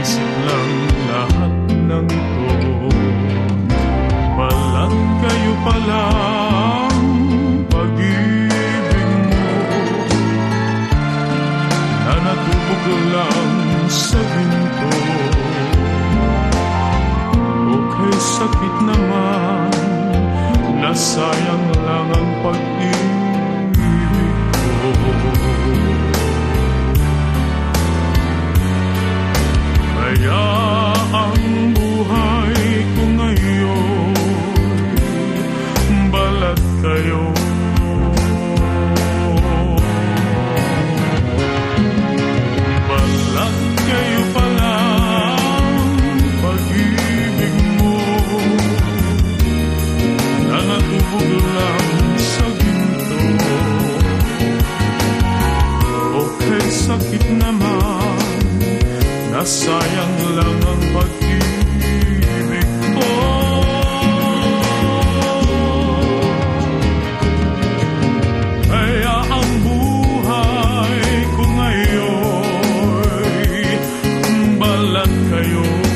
isip lang lahat ng ito. Balat kayo palang pag-ibig mo na natubog lang sa ginto. Okay, sakit naman, nasayang lang ang pag-ibig ko. Kaya ang buhay ko ngayon, balat kayo. Balat kayo palang pag-ibig mo na natubog lang sa ginto. Okay, sakit naman, nasayang lang ang pag-ibig ko. Kaya ang buhay ko ngayon, balat kayo.